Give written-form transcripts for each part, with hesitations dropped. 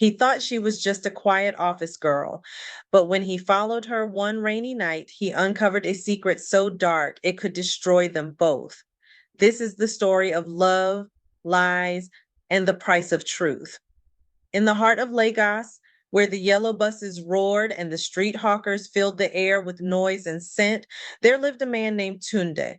He thought she was just a quiet office girl, but when he followed her one rainy night, he uncovered a secret so dark it could destroy them both. This is the story of love, lies, and the price of truth. In the heart of Lagos, where the yellow buses roared and the street hawkers filled the air with noise and scent, there lived a man named Tunde.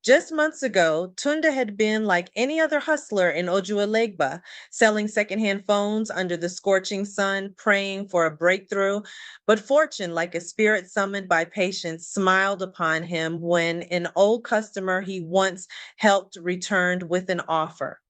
Just months ago, Tunde had been like any other hustler in Ojuelegba, selling secondhand phones under the scorching sun, praying for a breakthrough. But fortune, like a spirit summoned by patience, smiled upon him when an old customer he once helped returned with an offer.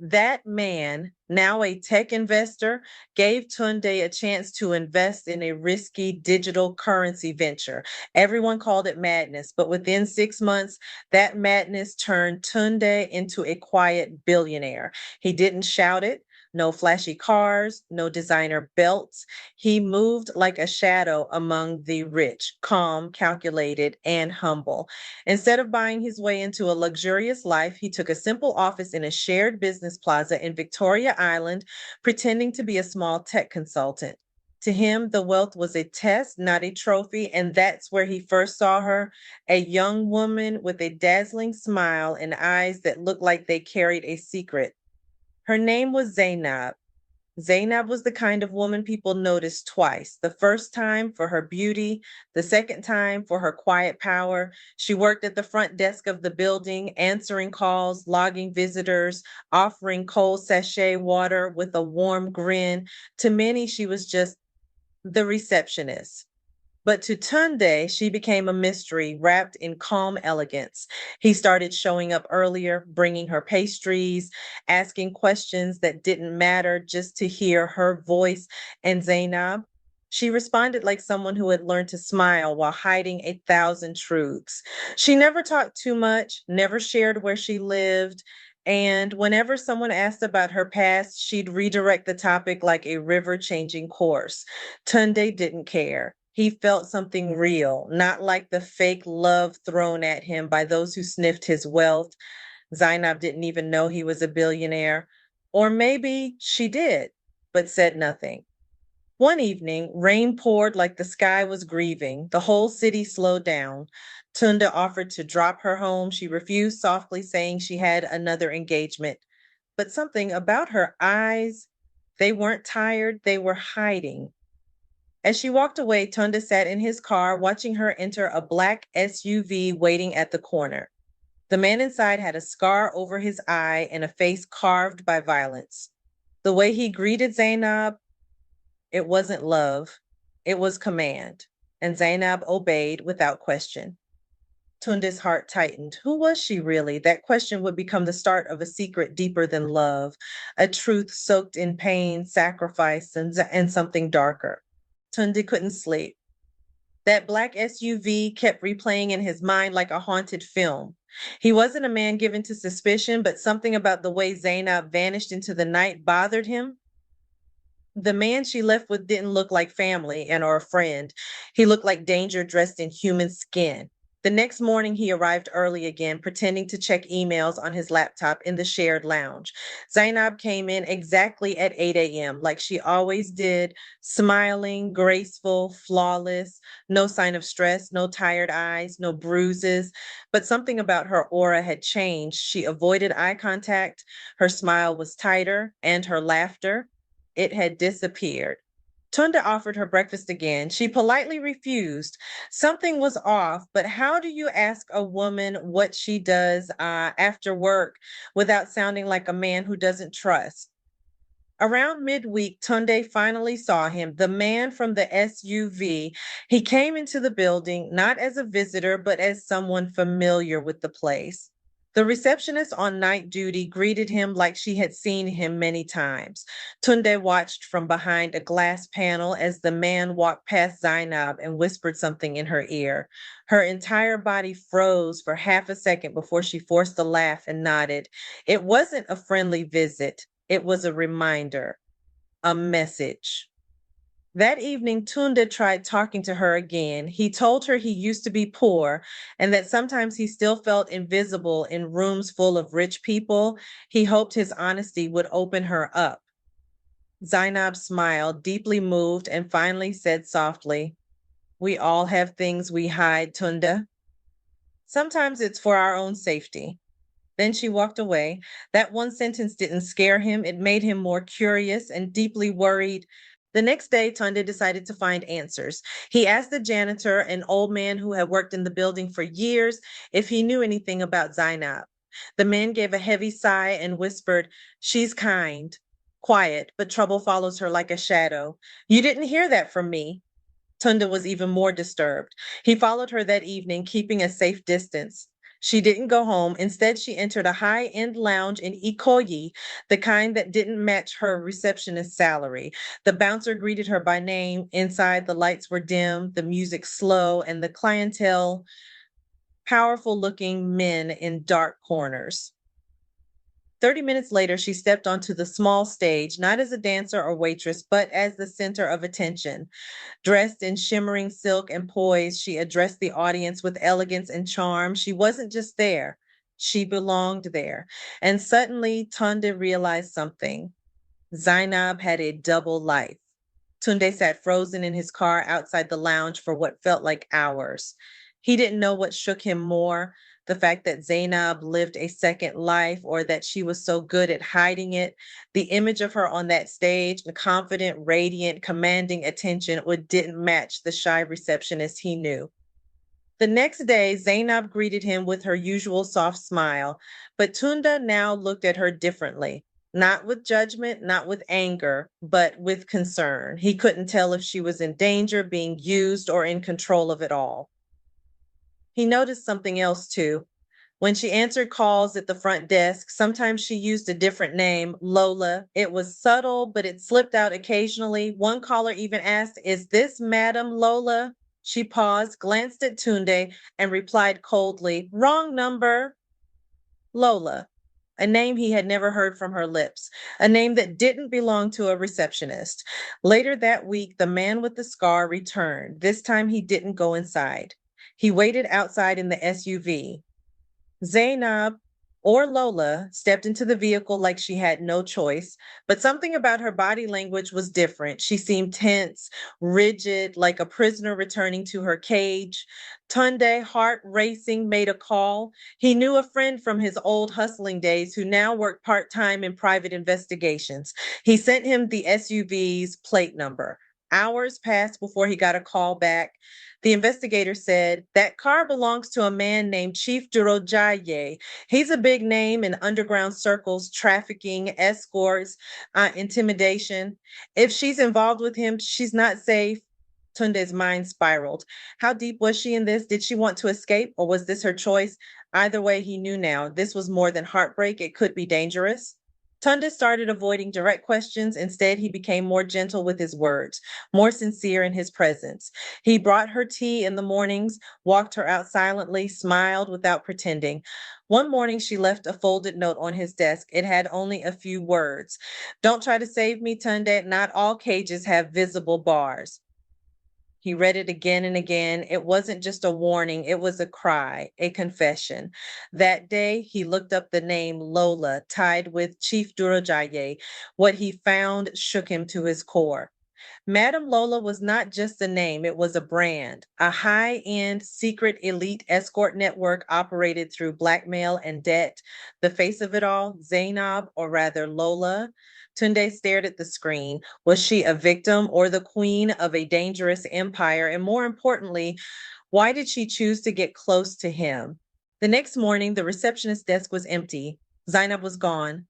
That man, now a tech investor, gave Tunde a chance to invest in a risky digital currency venture. Everyone called it madness, but within 6 months, that madness turned Tunde into a quiet billionaire. He didn't shout it. No flashy cars, no designer belts. He moved like a shadow among the rich, calm, calculated, and humble. Instead of buying his way into a luxurious life, he took a simple office in a shared business plaza in Victoria Island, pretending to be a small tech consultant. To him, the wealth was a test, not a trophy, and that's where he first saw her, a young woman with a dazzling smile and eyes that looked like they carried a secret. Her name was Zainab. Zainab was the kind of woman people noticed twice. The first time for her beauty, the second time for her quiet power. She worked at the front desk of the building, answering calls, logging visitors, offering cold sachet water with a warm grin. To many, she was just the receptionist. But to Tunde, she became a mystery wrapped in calm elegance. He started showing up earlier, bringing her pastries, asking questions that didn't matter just to hear her voice. And Zainab, she responded like someone who had learned to smile while hiding 1,000 truths. She never talked too much, never shared where she lived. And whenever someone asked about her past, she'd redirect the topic like a river changing course. Tunde didn't care. He felt something real, not like the fake love thrown at him by those who sniffed his wealth. Zainab didn't even know he was a billionaire. Or maybe she did, but said nothing. One evening, rain poured like the sky was grieving. The whole city slowed down. Tunda offered to drop her home. She refused softly, saying she had another engagement. But something about her eyes, they weren't tired, they were hiding. As she walked away, Tunda sat in his car, watching her enter a black SUV waiting at the corner. The man inside had a scar over his eye and a face carved by violence. The way he greeted Zainab, it wasn't love, it was command. And Zainab obeyed without question. Tunde's heart tightened. Who was she really? That question would become the start of a secret deeper than love, a truth soaked in pain, sacrifice, and something darker. Tunde couldn't sleep. That black SUV kept replaying in his mind like a haunted film. He wasn't a man given to suspicion, but something about the way Zainab vanished into the night bothered him. The man she left with didn't look like family and or a friend. He looked like danger dressed in human skin. The next morning, he arrived early again, pretending to check emails on his laptop in the shared lounge. Zainab came in exactly at 8 a.m., like she always did, smiling, graceful, flawless, no sign of stress, no tired eyes, no bruises. But something about her aura had changed. She avoided eye contact. Her smile was tighter, and her laughter, it had disappeared. Tunda offered her breakfast again. She politely refused. Something was off, but how do you ask a woman what she does after work without sounding like a man who doesn't trust? Around midweek, Tunde finally saw him, the man from the SUV. He came into the building not as a visitor, but as someone familiar with the place. The receptionist on night duty greeted him like she had seen him many times. Tunde watched from behind a glass panel as the man walked past Zainab and whispered something in her ear. Her entire body froze for half a second before she forced a laugh and nodded. It wasn't a friendly visit. It was a reminder, a message. That evening, Tunde tried talking to her again. He told her he used to be poor and that sometimes he still felt invisible in rooms full of rich people. He hoped his honesty would open her up. Zainab smiled, deeply moved, and finally said softly, "We all have things we hide, Tunde. Sometimes it's for our own safety." Then she walked away. That one sentence didn't scare him. It made him more curious and deeply worried. The next day, Tunde decided to find answers. He asked the janitor, an old man who had worked in the building for years, if he knew anything about Zainab. The man gave a heavy sigh and whispered, "She's kind, quiet, but trouble follows her like a shadow." "You didn't hear that from me." Tunda was even more disturbed. He followed her that evening, keeping a safe distance. She didn't go home. Instead, she entered a high-end lounge in Ikoyi, the kind that didn't match her receptionist's salary. The bouncer greeted her by name. Inside, the lights were dim, the music slow, and the clientele powerful-looking men in dark corners. 30 minutes later, she stepped onto the small stage, not as a dancer or waitress, but as the center of attention. Dressed in shimmering silk and poise, she addressed the audience with elegance and charm. She wasn't just there, she belonged there. And suddenly, Tunde realized something. Zainab had a double life. Tunde sat frozen in his car outside the lounge for what felt like hours. He didn't know what shook him more, the fact that Zainab lived a second life or that she was so good at hiding it. The image of her on that stage, the confident, radiant, commanding attention, what didn't match the shy receptionist he knew. The next day, Zainab greeted him with her usual soft smile, but Tunda now looked at her differently. Not with judgment, not with anger, but with concern. He couldn't tell if she was in danger, being used, or in control of it all. He noticed something else too. When she answered calls at the front desk, sometimes she used a different name, Lola. It was subtle, but it slipped out occasionally. One caller even asked, "Is this Madam Lola?" She paused, glanced at Tunde, and replied coldly, "Wrong number." Lola, a name he had never heard from her lips, a name that didn't belong to a receptionist. Later that week, the man with the scar returned. This time he didn't go inside. He waited outside in the SUV. Zainab, or Lola, stepped into the vehicle like she had no choice, but something about her body language was different. She seemed tense, rigid, like a prisoner returning to her cage. Tunde, heart racing, made a call. He knew a friend from his old hustling days who now worked part-time in private investigations. He sent him the SUV's plate number. Hours passed before he got a call back. The investigator said, "That car belongs to a man named Chief Durojaye. He's a big name in underground circles, trafficking, escorts, intimidation. If she's involved with him, she's not safe." Tunde's mind spiraled. How deep was she in this? Did she want to escape, or was this her choice? Either way, he knew now. This was more than heartbreak. It could be dangerous. Tunde started avoiding direct questions. Instead, he became more gentle with his words, more sincere in his presence. He brought her tea in the mornings, walked her out silently, smiled without pretending. One morning, she left a folded note on his desk. It had only a few words. "Don't try to save me, Tunde. Not all cages have visible bars." He read it again and again. It wasn't just a warning, it was a cry, a confession. That day, he looked up the name Lola, tied with Chief Durajaye. What he found shook him to his core. Madame Lola was not just a name, it was a brand, a high end secret elite escort network operated through blackmail and debt. The face of it all, Zainab, or rather Lola. Tunde stared at the screen. Was she a victim or the queen of a dangerous empire? And more importantly, why did she choose to get close to him? The next morning, the receptionist desk was empty. Zainab was gone.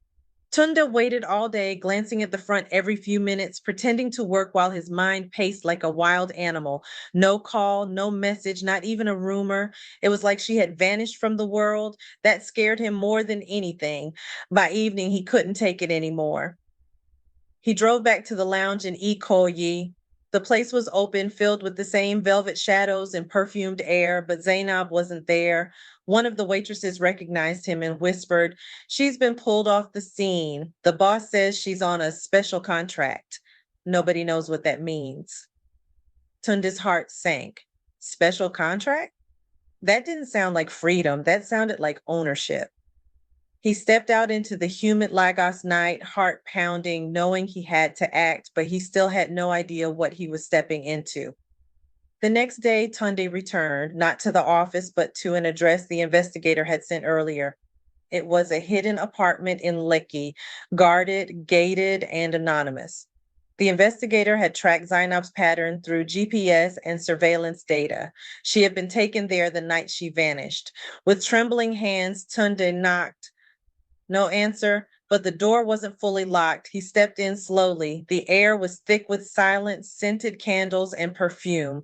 Tunda waited all day, glancing at the front every few minutes, pretending to work while his mind paced like a wild animal. No call, no message, not even a rumor. It was like she had vanished from the world. That scared him more than anything. By evening, he couldn't take it anymore. He drove back to the lounge in Ikoyi. The place was open, filled with the same velvet shadows and perfumed air, but Zainab wasn't there. One of the waitresses recognized him and whispered, "She's been pulled off the scene. The boss says she's on a special contract." Nobody knows what that means. Tunde's heart sank. Special contract? That didn't sound like freedom. That sounded like ownership. He stepped out into the humid Lagos night, heart pounding, knowing he had to act, but he still had no idea what he was stepping into. The next day, Tunde returned, not to the office, but to an address the investigator had sent earlier. It was a hidden apartment in Lekki, guarded, gated, and anonymous. The investigator had tracked Zainab's pattern through GPS and surveillance data. She had been taken there the night she vanished. With trembling hands, Tunde knocked. No answer, but the door wasn't fully locked. He stepped in slowly. The air was thick with silence, scented candles, and perfume.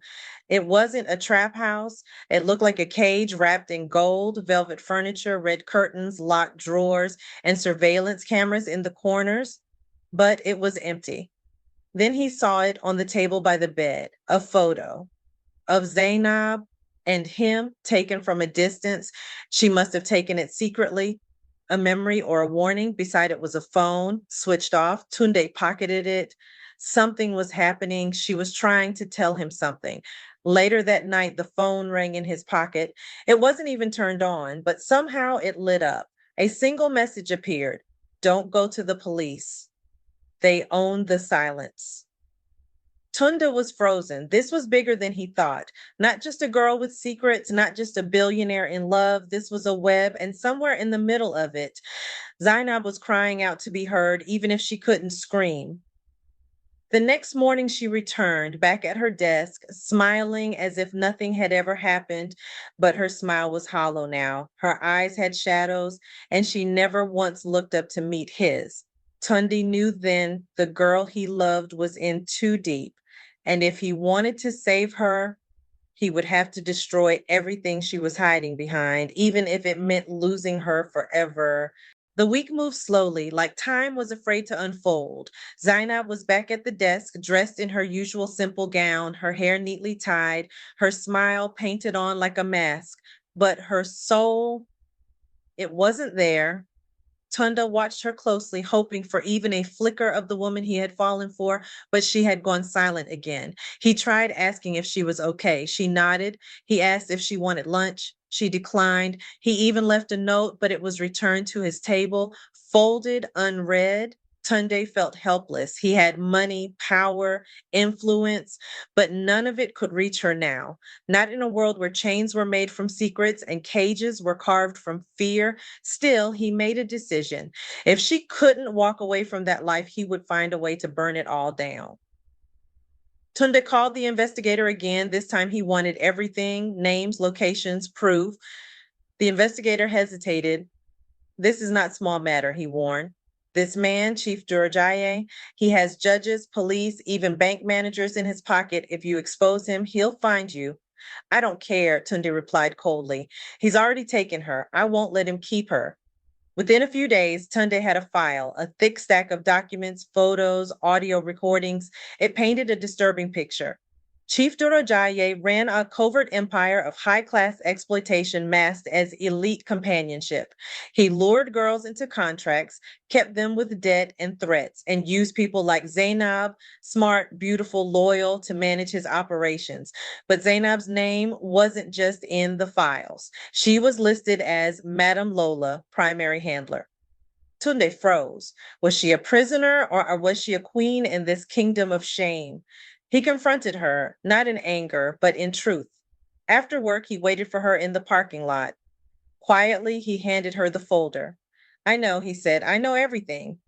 It wasn't a trap house. It looked like a cage wrapped in gold, velvet furniture, red curtains, locked drawers, and surveillance cameras in the corners. But it was empty. Then he saw it on the table by the bed, a photo of Zainab and him taken from a distance. She must have taken it secretly. A memory or a warning. Beside it was a phone, switched off. Tunde pocketed it. Something was happening. She was trying to tell him something. Later that night, the phone rang in his pocket. It wasn't even turned on, but somehow it lit up. A single message appeared. Don't go to the police. They own the silence. Tunde was frozen. This was bigger than he thought. Not just a girl with secrets, not just a billionaire in love. This was a web, and somewhere in the middle of it, Zainab was crying out to be heard, even if she couldn't scream. The next morning, she returned back at her desk, smiling as if nothing had ever happened, but her smile was hollow now. Her eyes had shadows, and she never once looked up to meet his. Tunde knew then the girl he loved was in too deep, and if he wanted to save her, he would have to destroy everything she was hiding behind, even if it meant losing her forever. The week moved slowly, like time was afraid to unfold. Zainab was back at the desk, dressed in her usual simple gown, her hair neatly tied, her smile painted on like a mask. But her soul, it wasn't there. Tunde watched her closely, hoping for even a flicker of the woman he had fallen for, but she had gone silent again. He tried asking if she was okay. She nodded. He asked if she wanted lunch. She declined. He even left a note, but it was returned to his table, folded, unread. Tunde felt helpless. He had money, power, influence, but none of it could reach her now. Not in a world where chains were made from secrets and cages were carved from fear. Still, he made a decision. If she couldn't walk away from that life, he would find a way to burn it all down. Tunde called the investigator again. This time he wanted everything: names, locations, proof. The investigator hesitated. This is not small matter, he warned. This man, Chief Durajaye, he has judges, police, even bank managers in his pocket. If you expose him, he'll find you. I don't care, Tunde replied coldly. He's already taken her. I won't let him keep her. Within a few days, Tunde had a file, a thick stack of documents, photos, audio recordings. It painted a disturbing picture. Chief Dorojaye ran a covert empire of high-class exploitation masked as elite companionship. He lured girls into contracts, kept them with debt and threats, and used people like Zainab, smart, beautiful, loyal, to manage his operations. But Zainab's name wasn't just in the files. She was listed as Madame Lola, primary handler. Tunde froze. Was she a prisoner, or was she a queen in this kingdom of shame? He confronted her, not in anger, but in truth. After work, he waited for her in the parking lot. Quietly, he handed her the folder. I know, he said, I know everything.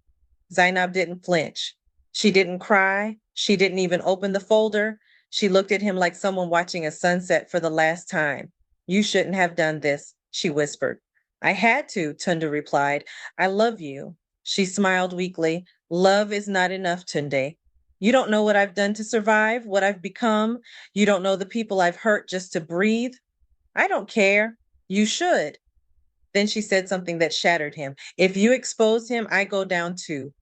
Zainab didn't flinch. She didn't cry. She didn't even open the folder. She looked at him like someone watching a sunset for the last time. You shouldn't have done this, she whispered. I had to, Tunde replied. I love you. She smiled weakly. Love is not enough, Tunde. You don't know what I've done to survive, what I've become. You don't know the people I've hurt just to breathe. I don't care. You should. Then she said something that shattered him. If you expose him, I go down too.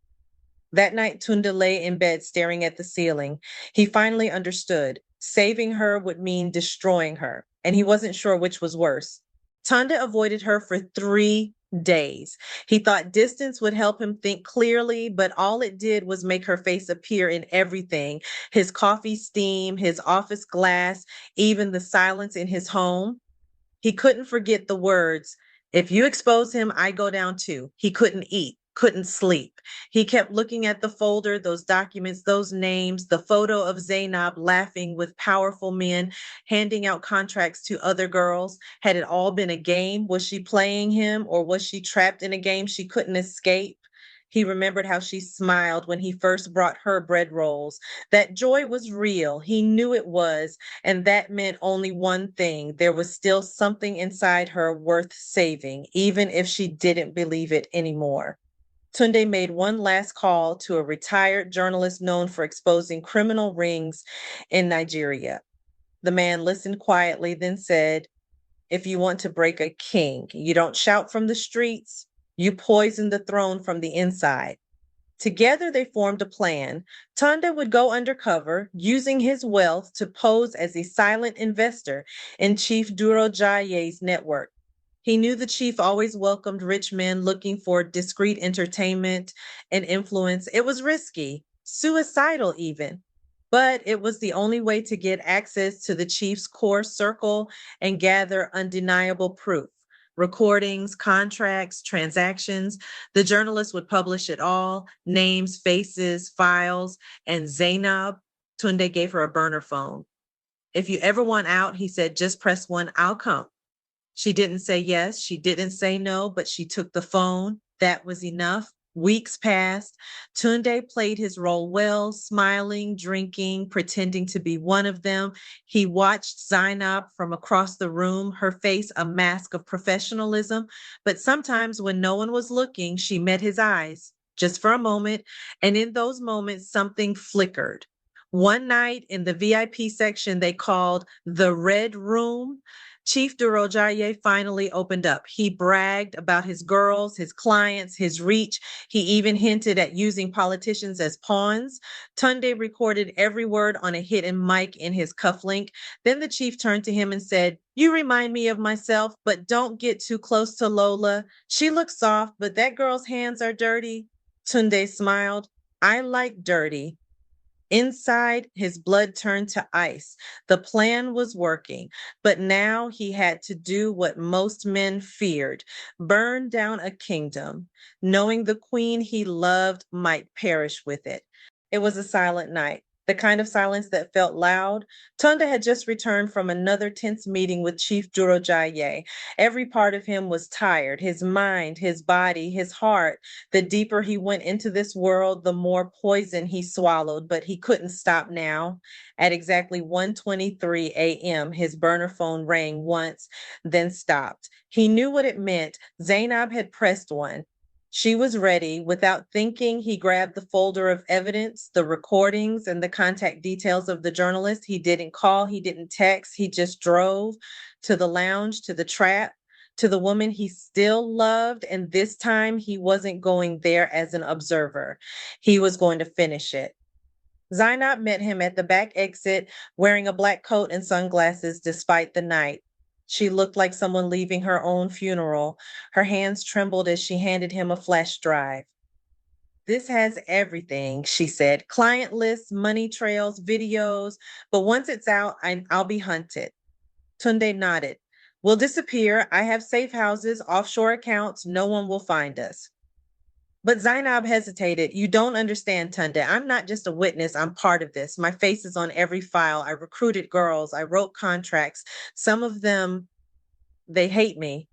That night, Tunde lay in bed staring at the ceiling. He finally understood. Saving her would mean destroying her, and he wasn't sure which was worse. Tunde avoided her for 3 days. He thought distance would help him think clearly, but all it did was make her face appear in everything: his coffee steam, his office glass, even the silence in his home. He couldn't forget the words, If you expose him, I go down too. He couldn't eat, couldn't sleep. He kept looking at the folder, those documents, those names, the photo of Zainab laughing with powerful men, handing out contracts to other girls. Had it all been a game? Was she playing him, or was she trapped in a game she couldn't escape? He remembered how she smiled when he first brought her bread rolls. That joy was real. He knew it was. And that meant only one thing: there was still something inside her worth saving, even if she didn't believe it anymore. Tunde made one last call to a retired journalist known for exposing criminal rings in Nigeria. The man listened quietly, then said, "If you want to break a king, you don't shout from the streets, you poison the throne from the inside." Together, they formed a plan. Tunde would go undercover, using his wealth to pose as a silent investor in Chief Durojaye's network. He knew the chief always welcomed rich men looking for discreet entertainment and influence. It was risky, suicidal even, but it was the only way to get access to the chief's core circle and gather undeniable proof. Recordings, contracts, transactions. The journalist would publish it all: names, faces, files, and Zainab. Tunde gave her a burner phone. "If you ever want out," he said, "just press one, I'll come." She didn't say yes, she didn't say no, but she took the phone. That was enough. Weeks passed. Tunde played his role well, smiling, drinking, pretending to be one of them. He watched Zainab from across the room, her face a mask of professionalism. But sometimes when no one was looking, she met his eyes just for a moment. And in those moments, something flickered. One night in the VIP section they called the Red Room, Chief Durojaye finally opened up. He bragged about his girls, his clients, his reach. He even hinted at using politicians as pawns. Tunde recorded every word on a hidden mic in his cufflink. Then the chief turned to him and said, "You remind me of myself, but don't get too close to Lola. She looks soft, but that girl's hands are dirty." Tunde smiled. "I like dirty." Inside, his blood turned to ice. The plan was working, but now he had to do what most men feared: burn down a kingdom, knowing the queen he loved might perish with it. It was a silent night, the kind of silence that felt loud. Tunde had just returned from another tense meeting with Chief Durojaye. Every part of him was tired: his mind, his body, his heart. The deeper he went into this world, the more poison he swallowed, but he couldn't stop now. At exactly 1:23 a.m., his burner phone rang once, then stopped. He knew what it meant. Zainab had pressed one. She was ready. Without thinking, he grabbed the folder of evidence, the recordings, and the contact details of the journalist. He didn't call, he didn't text, he just drove to the lounge, to the trap, to the woman he still loved. And this time, he wasn't going there as an observer. He was going to finish it. Zainab met him at the back exit, wearing a black coat and sunglasses despite the night. She looked like someone leaving her own funeral. Her hands trembled as she handed him a flash drive. "This has everything," she said: "client lists, money trails, videos. But once it's out, I'll be hunted." Tunde nodded. "We'll disappear. I have safe houses, offshore accounts. No one will find us." But Zainab hesitated. "You don't understand, Tunde. I'm not just a witness. I'm part of this. My face is on every file. I recruited girls. I wrote contracts. Some of them, they hate me."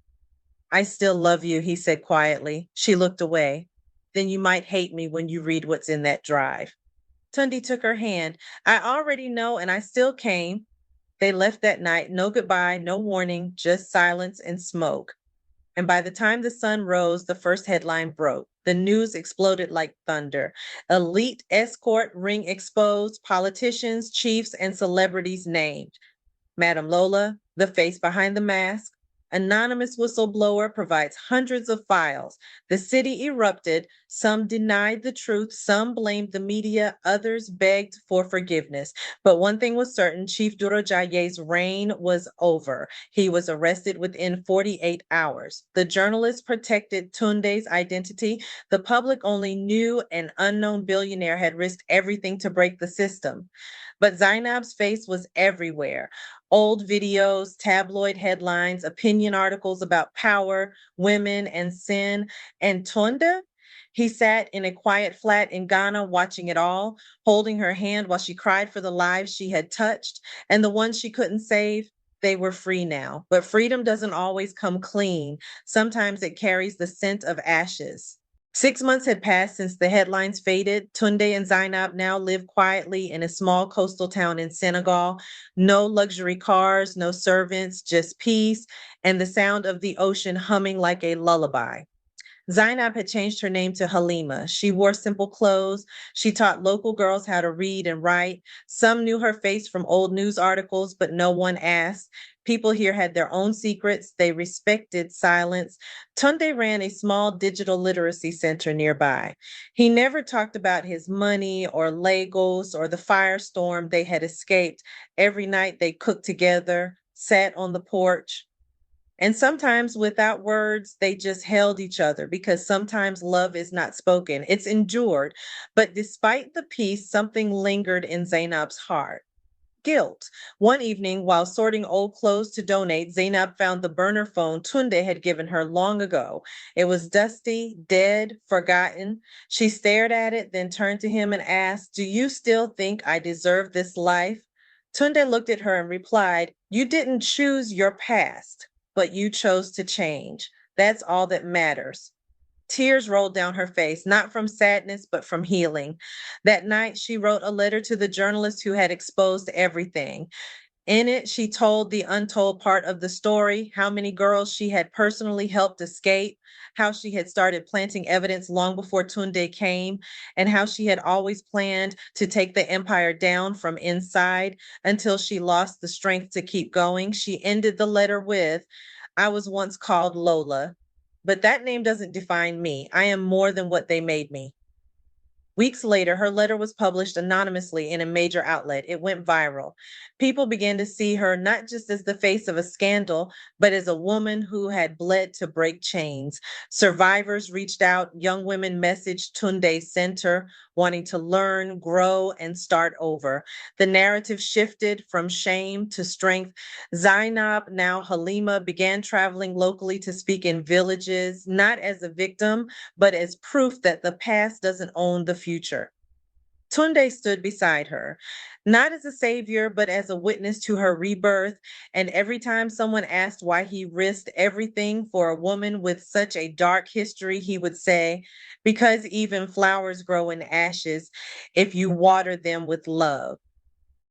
"I still love you," he said quietly. She looked away. "Then you might hate me when you read what's in that drive." Tunde took her hand. "I already know, and I still came." They left that night. No goodbye, no warning, just silence and smoke. And by the time the sun rose, the first headline broke. The news exploded like thunder. Elite escort ring exposed, politicians, chiefs, and celebrities named. Madam Lola, the face behind the mask. Anonymous whistleblower provides hundreds of files. The city erupted. Some denied the truth. Some blamed the media. Others begged for forgiveness. But one thing was certain: Chief Durojaye's reign was over. He was arrested within 48 hours. The journalists protected Tunde's identity. The public only knew an unknown billionaire had risked everything to break the system. But Zainab's face was everywhere. Old videos, tabloid headlines, opinion articles about power, women, and sin. And Tunde, he sat in a quiet flat in Ghana watching it all, holding her hand while she cried for the lives she had touched and the ones she couldn't save. They were free now. But freedom doesn't always come clean. Sometimes it carries the scent of ashes. 6 months had passed since the headlines faded. Tunde and Zainab now live quietly in a small coastal town in Senegal. No luxury cars, no servants, just peace and the sound of the ocean humming like a lullaby. Zainab had changed her name to Halima. She wore simple clothes. She taught local girls how to read and write. Some knew her face from old news articles, but no one asked. People here had their own secrets. They respected silence. Tunde ran a small digital literacy center nearby. He never talked about his money or Legos or the firestorm they had escaped. Every night they cooked together, sat on the porch, and sometimes without words, they just held each other because sometimes love is not spoken, it's endured. But despite the peace, something lingered in Zainab's heart. Guilt. One evening, while sorting old clothes to donate, Zainab found the burner phone Tunde had given her long ago. It was dusty, dead, forgotten. She stared at it, then turned to him and asked, "Do you still think I deserve this life?" Tunde looked at her and replied, "You didn't choose your past, but you chose to change. That's all that matters." Tears rolled down her face, not from sadness, but from healing. That night, she wrote a letter to the journalist who had exposed everything. In it, she told the untold part of the story, how many girls she had personally helped escape, how she had started planting evidence long before Tunde came, and how she had always planned to take the empire down from inside until she lost the strength to keep going. She ended the letter with, "I was once called Lola, but that name doesn't define me. I am more than what they made me." Weeks later, her letter was published anonymously in a major outlet. It went viral. People began to see her not just as the face of a scandal, but as a woman who had bled to break chains. Survivors reached out, young women messaged Tunde Center, wanting to learn, grow, and start over. The narrative shifted from shame to strength. Zainab, now Halima, began traveling locally to speak in villages, not as a victim, but as proof that the past doesn't own the future. Tunde stood beside her, not as a savior, but as a witness to her rebirth. And every time someone asked why he risked everything for a woman with such a dark history, he would say, "Because even flowers grow in ashes if you water them with love."